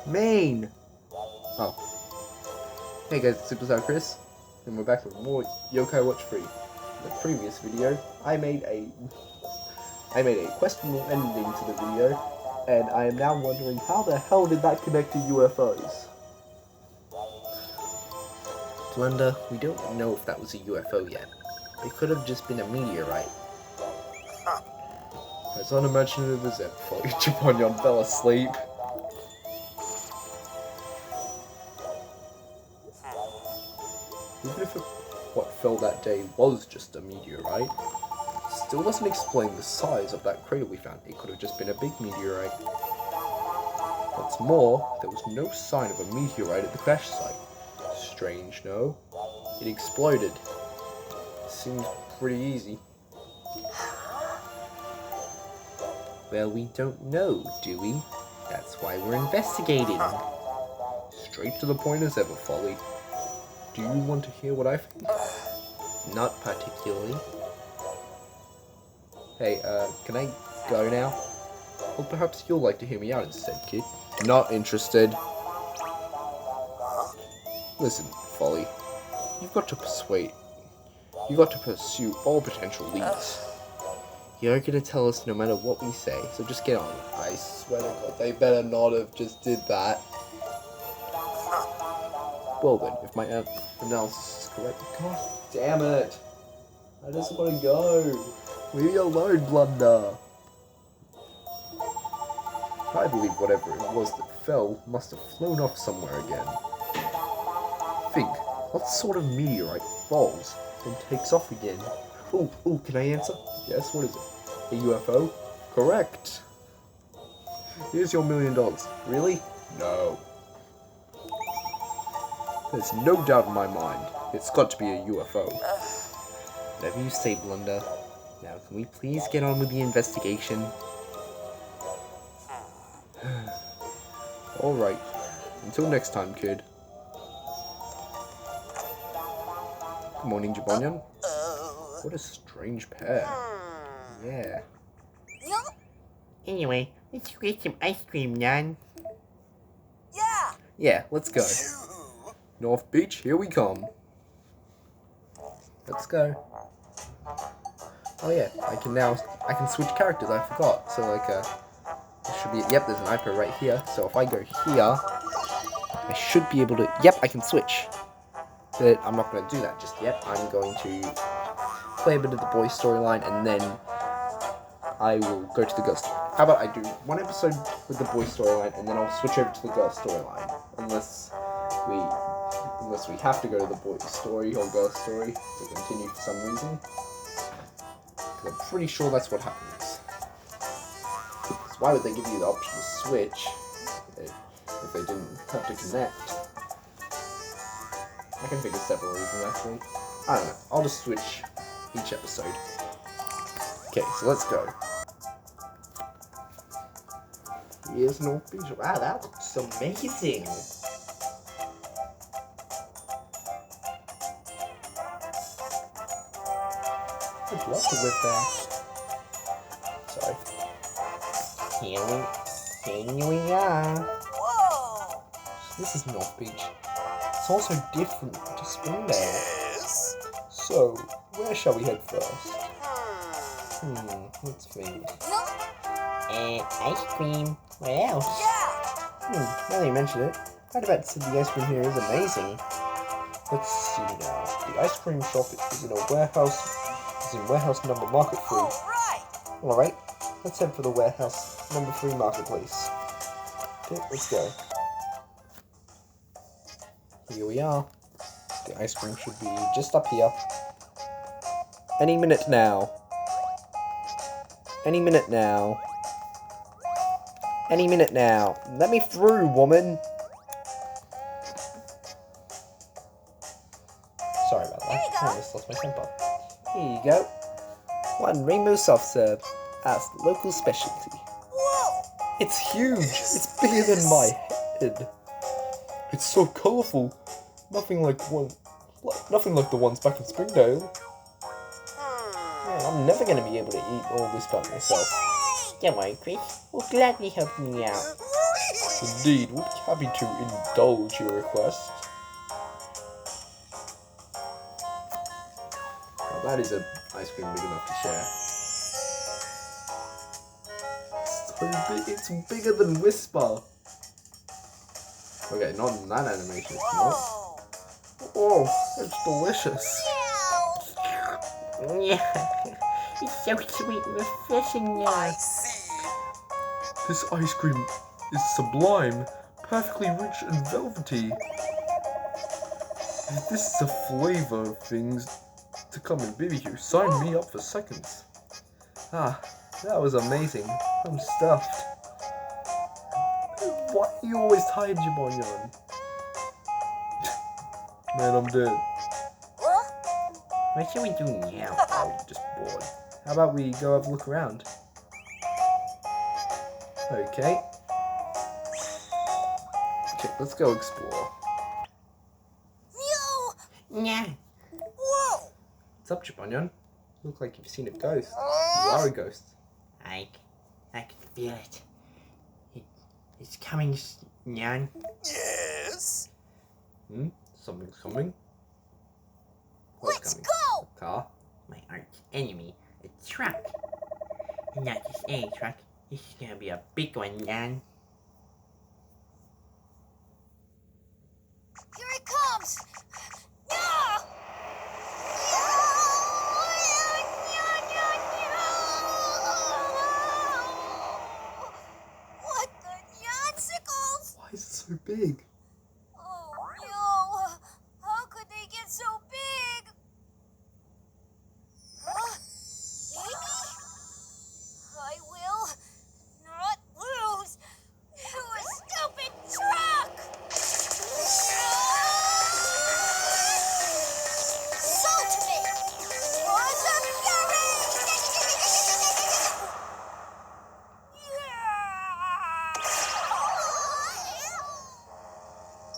Main! Oh. Hey guys, it's Superstar Chris, and we're back with more Yokai Watch Free. In the previous video, I made a questionable ending to the video, and I am now wondering how the hell did that connect to UFOs? Blender, we don't know if that was a UFO yet. It could have just been a meteorite. As unimaginative as ever, JIBANYAN fell asleep. Even if what fell that day was just a meteorite, still doesn't explain the size of that crater we found. It could have just been a big meteorite. What's more, there was no sign of a meteorite at the crash site. Strange, no? It exploded. Seems pretty easy. Well, we don't know, do we? That's why we're investigating. Straight to the point as ever, Folly. Do you want to hear what I think? Not particularly. Hey, can I go now? Or perhaps you'll like to hear me out instead, kid. Not interested. Listen, Folly. You've got to pursue all potential leads. You're gonna tell us no matter what we say, so just get on. I swear to God, they better not have just did that. Well then, if my analysis is correct, God damn it! I just want to go. Leave me alone, Blunder. I believe whatever it was that fell must have flown off somewhere again. Think, what sort of meteorite falls, then takes off again? Oh, can I answer? Yes, what is it? A UFO? Correct. Here's your $1 million. Really? No. There's no doubt in my mind. It's got to be a UFO. Whatever you say, Blunder. Now, can we please get on with the investigation? Alright. Until next time, kid. Good morning, JIBANYAN. What a strange pair. Yeah. Anyway, let's go get some ice cream, Nan. Yeah, let's go. North Beach, here we come. Let's go. Oh yeah, I can switch characters, I forgot. So like, there should be, yep, there's an iPad right here. So if I go here, I should be able to, yep, I can switch. But I'm not going to do that just yet. I'm going to play a bit of the boys storyline and then I will go to the girls storyline. How about I do one episode with the boys storyline and then I'll switch over to the girls storyline. Unless we have to go to the boys story or girls story to continue for some reason. I'm pretty sure that's what happens. So why would they give you the option to switch if they didn't have to connect? I can think of several reasons actually. I don't know. I'll just switch each episode. Okay, so let's go. Here's North Beach. Wow, that looks amazing. I'd love to live there. Sorry. Here we are. Whoa! This is North Beach. It's also different to Springdale. So, where shall we head first? Let's think. Ice cream. What else? Yeah! Now that you mention it, I'd about to say the ice cream here is amazing. Let's see now. The ice cream shop is in a warehouse. Is in warehouse number Market 3. Alright! Alright, let's head for the warehouse number 3 marketplace. Okay, let's go. Here we are. The ice cream should be just up here. Any minute now. Any minute now. Any minute now. Let me through, woman. Sorry about that. I almost lost my temper. Here you go. One rainbow soft serve. As the local specialty. Whoa! It's huge. It's bigger than my head. It's so colourful. Nothing like the ones back in Springdale. Man, I'm never gonna be able to eat all this by myself. Don't worry, Chris. We'll gladly help you out. Indeed, we'll be happy to indulge your request. Well, that is an ice cream big enough to share. So big, it's bigger than Whisper. Okay, not in that animation, it's not. Whoa! Oh, it's delicious. Meow! Yeah, it's so sweet and refreshing I now. see. This ice cream is sublime, perfectly rich and velvety. If this is a flavor of things to come in BBQ, sign me up for seconds. Ah, that was amazing. I'm stuffed. Why are you always tired, JIBANYAN? Man, I'm dead. Huh? What should we do now? Oh, just bored. How about we go have a look around? Okay. Okay, let's go explore. Meow! Yeah, Whoa! What's up, JIBANYAN? Look like you've seen a ghost. You are a ghost. I can feel it. It's coming, Nyan. Yes. Something's coming. Let's coming? go. A car? My arch enemy, a truck. And not just any truck. This is gonna be a big one, Nyan. Here it comes. Yeah. What the nyansicles? Why is it so big? Oh no! How could they get so big? Huh? Maybe? I will not lose to a stupid truck! Ultimate! Awesome fury!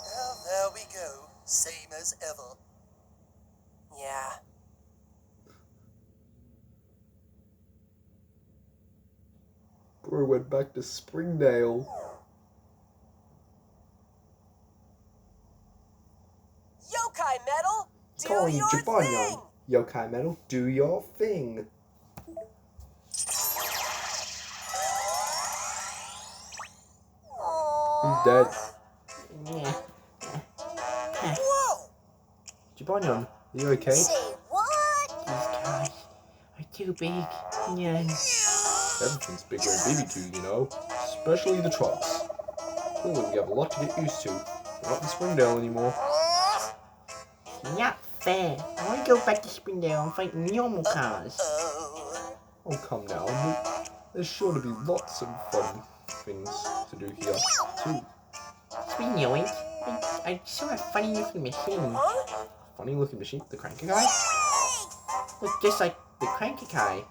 Well, there we go. Same as ever. Yeah. Bro went back to Springdale. Yokai Metal, do Calling your JIBANYAN. thing! Yokai Metal, do your thing. He's dead. Yeah. Whoa! JIBANYAN, are you okay? Say what? These cars are too big, Nyan. Everything's bigger in BBQ, you know. Especially the trucks. Clearly we have a lot to get used to. We're not in Springdale anymore. Not fair. I want to go back to Springdale and fight normal cars. Oh. Oh, come now. There's sure to be lots of fun things to do here, too. Speaking of which, I saw a funny looking machine. Huh? Funny looking machine. The cranker guy? Looked just like the cranky guy.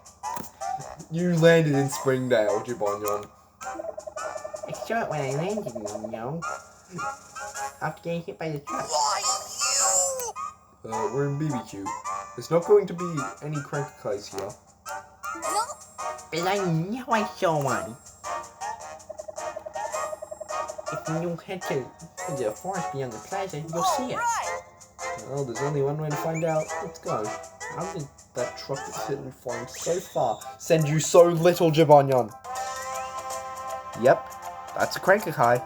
You landed in Springdale, JIBANYAN. I saw it when I landed, you know. After getting hit by the truck. Why you? We're in BBQ. There's not going to be any cranker guys here. No. But I know I saw one. If you head to the forest beyond the plaza, you'll see it. Right. Well, there's only one way to find out. Let's go. How did that truck that's hidden flying so far send you so little, JIBANYAN? Yep, that's a cranker guy.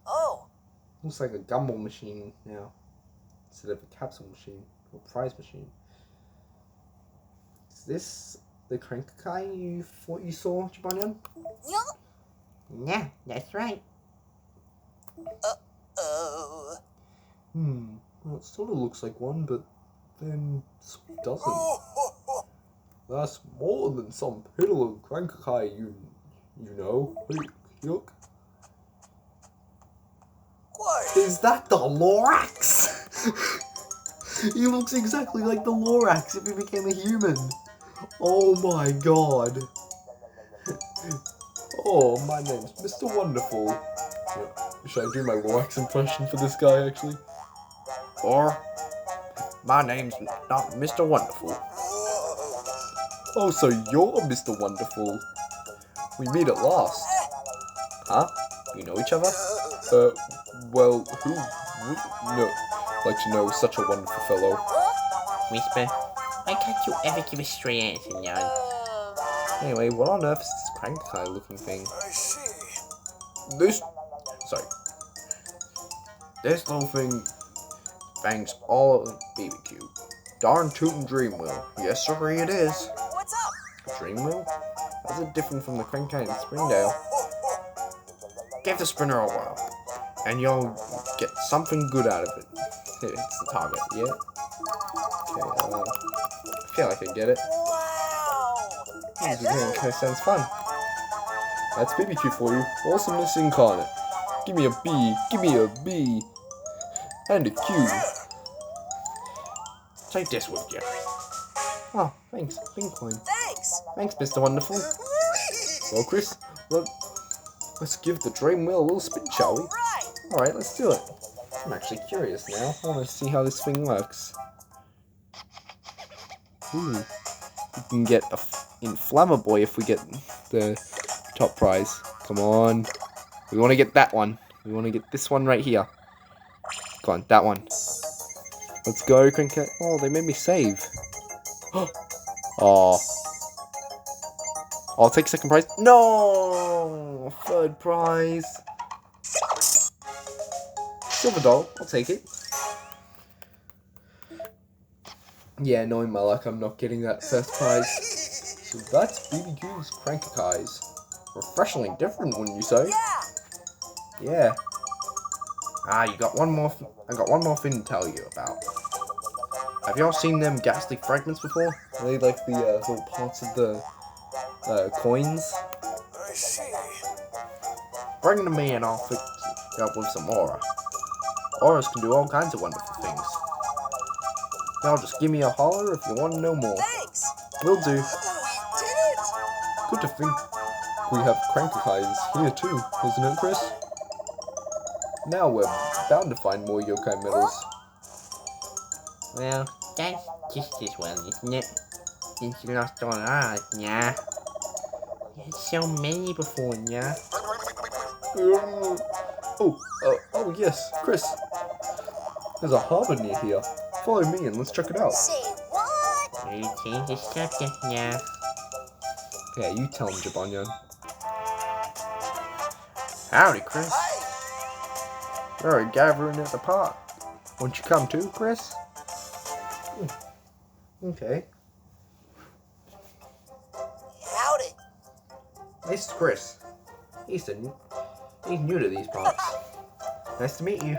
Oh. Looks like a gumball machine now, instead of a capsule machine or prize machine. Is this the cranker guy you thought you saw, JIBANYAN? No. Yeah, that's right. Oh. Well, it sort of looks like one, but then sort of doesn't. Oh. That's more than some piddling cranker guy, you know. Hey, look. Quiet. Is that the Lorax? He looks exactly like the Lorax if he became a human. Oh my god. Oh, my name's Mr. Wonderful. Should I do my Lorax impression for this guy, actually? Or, my name's not Mr. Wonderful. Oh, so you're Mr. Wonderful. We meet at last. Huh? You know each other? Well, who wouldn't like to know such a wonderful fellow? Whisper, why can't you ever give a straight answer, Nyan? Anyway, what on earth is this crank-eye looking thing? I see. This little thing bangs all BBQ. Darn tootin' dream wheel. Yes, sir, it is. What's up? Dream wheel? How's it different from the crank-eye in Springdale? Give the spinner a whirl, and you'll get something good out of it. It's the target, yeah? Okay, I feel like I get it. Wow. Okay, sounds fun. That's BBQ for you. Awesomeness incarnate. Give me a B, give me a B, and a Q. Take this with you. Oh, thanks, pink coin. Thanks. Thanks, Mr. Wonderful. Well, Chris, let's give the dream wheel a little spin, shall we? Right. Alright, let's do it. I'm actually curious now. I want to see how this thing works. Ooh. We can get a Inflammaboy if we get the top prize. Come on. We want to get that one. We want to get this one right here. Come on, that one. Let's go, Crinkle. Oh, they made me save. Oh. I'll take second prize. No! Third prize. Silver doll. I'll take it. Yeah, knowing my luck, I'm not getting that first prize. So that's BBQ's Cranky Eyes. Refreshingly different, wouldn't you say? Yeah. Yeah. Ah, you got one more. I got one more thing to tell you about. Have y'all seen them ghastly fragments before? Are they like the little parts of the coins? I see. Bring them to me and I'll fix it up with some aura. Auras can do all kinds of wonderful things. Y'all just give me a holler if you want to know more. Thanks. Will do. We did it! Good to think we have Cranky Eyes here too, isn't it, Chris? Now we're bound to find more yokai medals. Well, that's just as well, isn't it? Since you lost all ours, yeah. You had so many before, yeah. Oh yes, Chris. There's a harbor near here. Follow me and let's check it out. Say what? Ready to change the subject, yeah. Yeah, you tell him, JIBANYAN. Howdy, Chris. Hey! We're gathering at the park. Won't you come too, Chris? Okay. Howdy! This is Chris. He's new to these parts. Nice to meet you.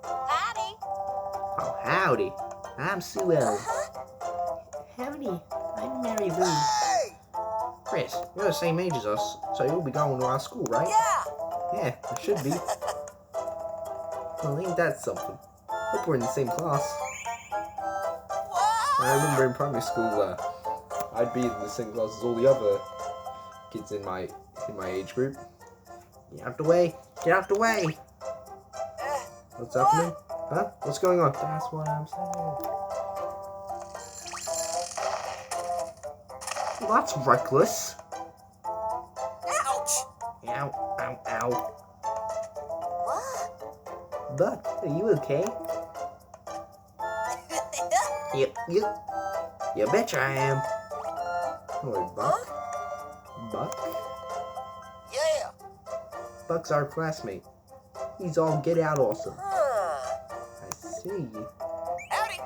Howdy. Oh, howdy. I'm Sue L. Howdy. I'm Mary Lou. Hey! Chris, you're the same age as us, so you'll be going to our school, right? Yeah. Yeah, it should be. Well, ain't that something? Hope we're in the same class. I remember in primary school, I'd be in the same class as all the other kids in my age group. Get out the way! Get out the way! What's happening? Huh? What's going on? That's what I'm saying. Well, that's reckless. Ouch! Ow, ow, ow. What? Buck, are you okay? Yep. You betcha I am. Hello, Buck. Buck? Yeah! Buck's our classmate. He's all get out awesome. Huh. I see. Howdy!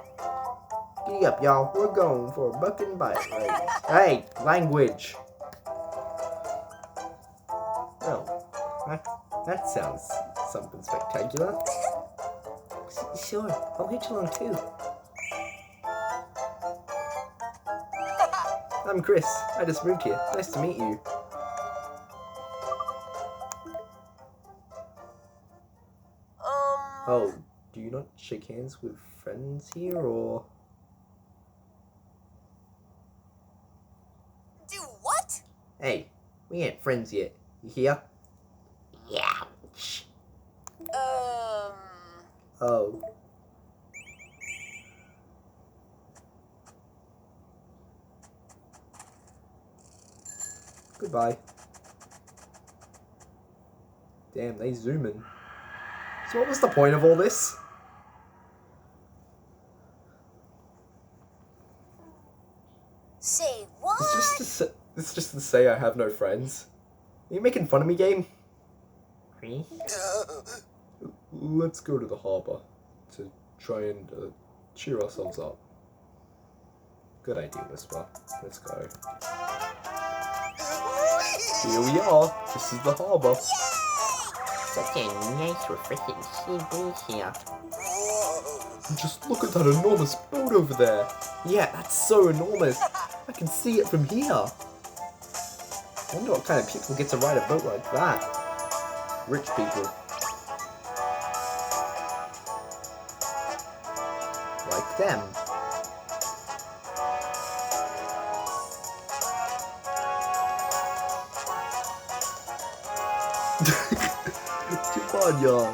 Giddy up, y'all. We're going for a buck and bite race. Hey, language. Oh, that sounds something spectacular. Sure, I'll hit you along too. I'm Chris. I just moved here. Nice to meet you. Oh, do you not shake hands with friends here, or? Do what? Hey, we ain't friends yet. You hear? Yeah. Shh. Oh. Goodbye. Damn, they zoom in. So what was the point of all this? Say what? It's just to say I have no friends. Are you making fun of me, game? Chris? Let's go to the harbor to try and cheer ourselves up. Good idea, Whisper. Let's go. Here we are. This is the harbor. Such a nice, refreshing sea breeze here. Just look at that enormous boat over there. Yeah, that's so enormous. I can see it from here. I wonder what kind of people get to ride a boat like that. Rich people. Like them. JIBANYAN.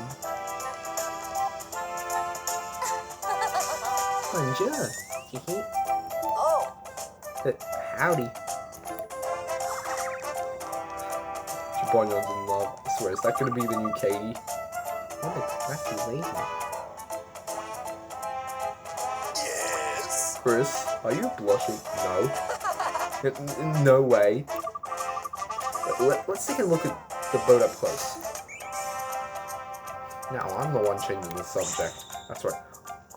Bonjour. Oh, Howdy. JIBANYAN's in love. I swear, is that going to be the new Katie? What a cracky lady. Yes. Chris, are you blushing? No. No way. Let's take a look at the boat up close. Now, I'm the one changing the subject. That's right.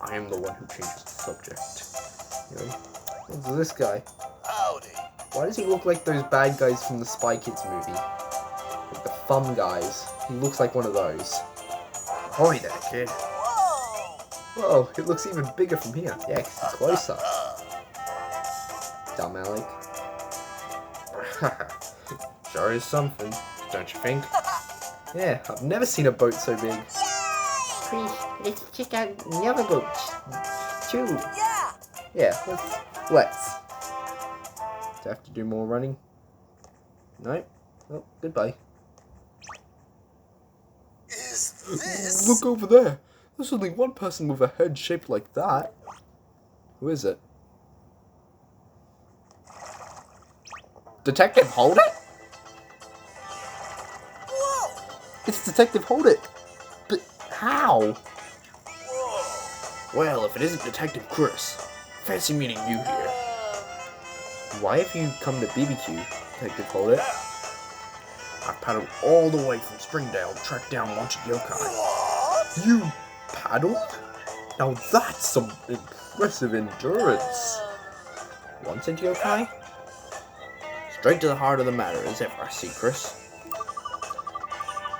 I am the one who changes the subject. You know? What's this guy? Howdy. Why does he look like those bad guys from the Spy Kids movie? Like the thumb guys. He looks like one of those. Ahoy there, kid. Whoa. Whoa, it looks even bigger from here. Yeah, 'cause he's closer. Dumb Alec. Sure is something, don't you think? Yeah, I've never seen a boat so big. Chris, let's check out the other boats, too. yeah. Yeah, let's. Do I have to do more running? No? Well, goodbye. Is this? Look over there. There's only one person with a head shaped like that. Who is it? Detective, hold it? Whoa. It's Detective Hold It. But how? Whoa. Well, if it isn't Detective Chris, fancy meeting you here. Why have you come to BBQ, Detective Hold It? I paddled all the way from Springdale to track down wanted yokai. What? You paddled? Now that's some impressive endurance. Wanted yokai? Straight to the heart of the matter as ever, I see, Chris.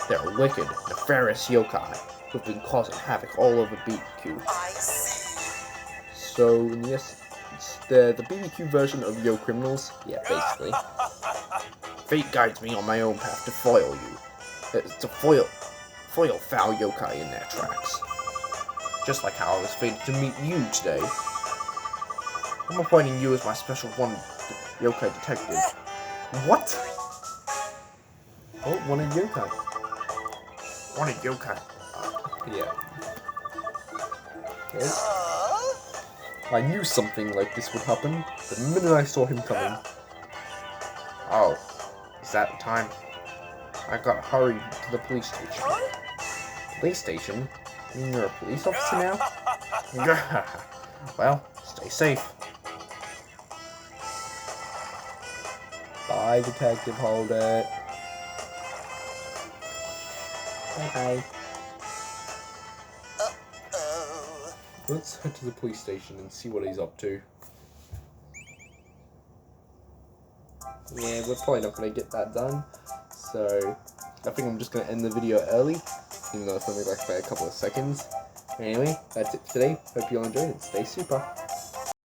They're wicked, nefarious yokai who've been causing havoc all over BBQ. I see. So, yes, it's the BBQ version of Yo Criminals. Yeah, basically. Fate guides me on my own path to foil you. To foil foul yokai in their tracks. Just like how I was fated to meet you today. I'm appointing you as my special yokai detective. What? Oh, wanted yokai. Wanted yokai. Yeah. Okay. I knew something like this would happen the minute I saw him coming. Oh, is that time? I got hurried to the police station. Police station? You mean you're a police officer now? Well, stay safe. Bye, Detective Hold It. Bye. Uh-oh. Let's head to the police station and see what he's up to. Yeah, we're probably not going to get that done. So, I think I'm just going to end the video early. Even though it's only like for a couple of seconds. Anyway, that's it for today. Hope you all enjoyed it. Stay super.